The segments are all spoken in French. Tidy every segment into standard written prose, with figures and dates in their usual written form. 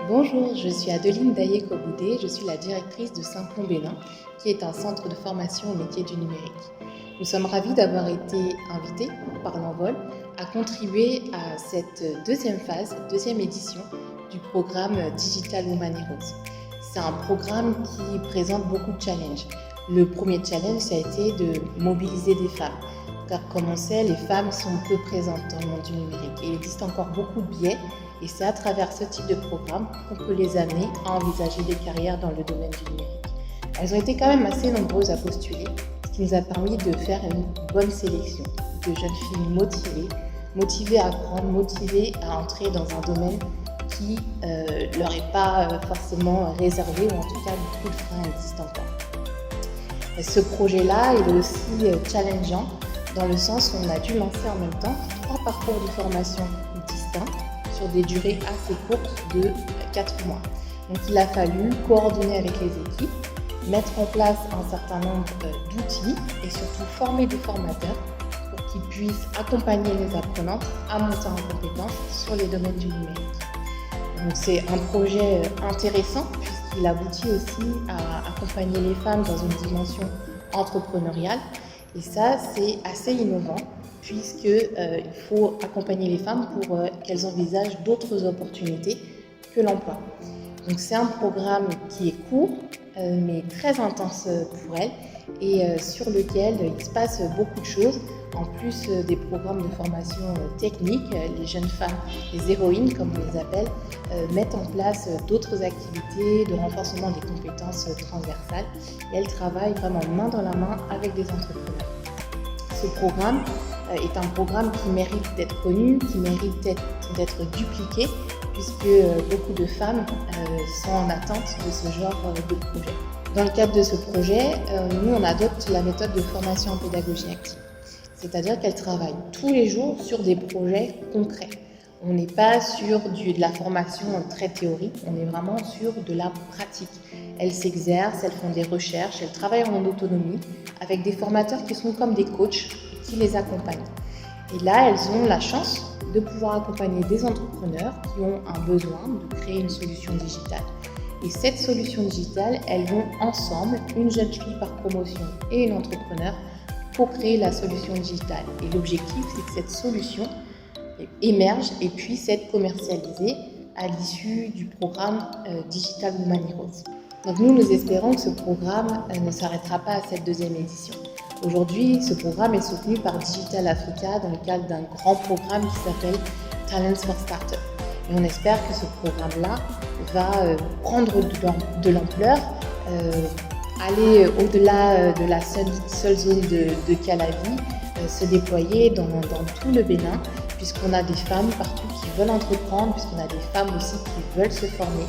Bonjour, je suis Adeline Daye-Koboudé, je suis la directrice de Saint-Plon-Bénin, qui est un centre de formation au métier du numérique. Nous sommes ravis d'avoir été invités par l'Envol à contribuer à cette deuxième phase, deuxième édition du programme Digital Women Heroes. C'est un programme qui présente beaucoup de challenges. Le premier challenge, ça a été de mobiliser des femmes. Car comme on sait, les femmes sont peu présentes dans le monde du numérique et il existe encore beaucoup de biais et c'est à travers ce type de programme qu'on peut les amener à envisager des carrières dans le domaine du numérique. Elles ont été quand même assez nombreuses à postuler, ce qui nous a permis de faire une bonne sélection de jeunes filles motivées à apprendre, motivées à entrer dans un domaine qui ne leur est pas forcément réservé ou en tout cas beaucoup de freins existent encore. Ce projet-là il est aussi challengeant dans le sens où on a dû lancer en même temps 3 parcours de formation distincts sur des durées assez courtes de 4 mois. Donc il a fallu coordonner avec les équipes, mettre en place un certain nombre d'outils et surtout former des formateurs pour qu'ils puissent accompagner les apprenantes à monter en compétences sur les domaines du numérique. Donc c'est un projet intéressant puisqu'il aboutit aussi à accompagner les femmes dans une dimension entrepreneuriale. Et ça, c'est assez innovant puisqu'il faut accompagner les femmes pour qu'elles envisagent d'autres opportunités que l'emploi. Donc c'est un programme qui est court mais très intense pour elles et sur lequel il se passe beaucoup de choses. En plus des programmes de formation technique, les jeunes femmes, les héroïnes comme on les appelle, mettent en place d'autres activités de renforcement des compétences transversales et elles travaillent vraiment main dans la main avec des entrepreneurs. Ce programme est un programme qui mérite d'être connu, qui mérite d'être dupliqué puisque beaucoup de femmes sont en attente de ce genre de projet. Dans le cadre de ce projet, nous on adopte la méthode de formation en pédagogie active. C'est-à-dire qu'elles travaillent tous les jours sur des projets concrets. On n'est pas sur de la formation très théorique, on est vraiment sur de la pratique. Elles s'exercent, elles font des recherches, elles travaillent en autonomie avec des formateurs qui sont comme des coachs qui les accompagnent. Et là, elles ont la chance de pouvoir accompagner des entrepreneurs qui ont un besoin de créer une solution digitale. Et cette solution digitale, elles vont ensemble, une jeune fille par promotion et une entrepreneur, pour créer la solution digitale. Et l'objectif, c'est que cette solution émerge et puisse être commercialisée à l'issue du programme Digital Women Heroes. Donc nous espérons que ce programme ne s'arrêtera pas à cette deuxième édition. Aujourd'hui, ce programme est soutenu par Digital Africa dans le cadre d'un grand programme qui s'appelle Talents for Startups. Et on espère que ce programme-là va prendre de l'ampleur, aller au-delà de la seule zone de Calavi, se déployer dans tout le Bénin, puisqu'on a des femmes partout qui veulent entreprendre, puisqu'on a des femmes aussi qui veulent se former.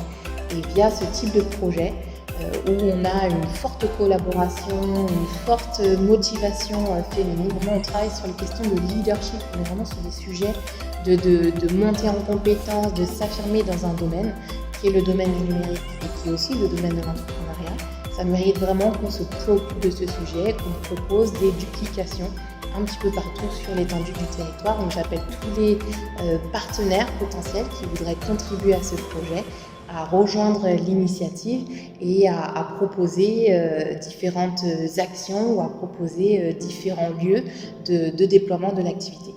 Et via ce type de projet, où on a une forte collaboration, une forte motivation féminine, vraiment on travaille sur les questions de leadership, on est vraiment sur des sujets de monter en compétences, de s'affirmer dans un domaine qui est le domaine du numérique et qui est aussi le domaine de l'entrepreneuriat. Ça mérite vraiment qu'on se préoccupe de ce sujet, qu'on propose des duplications un petit peu partout sur l'étendue du territoire. Donc j'appelle tous les partenaires potentiels qui voudraient contribuer à ce projet à rejoindre l'initiative et à proposer différentes actions ou à proposer différents lieux de déploiement de l'activité.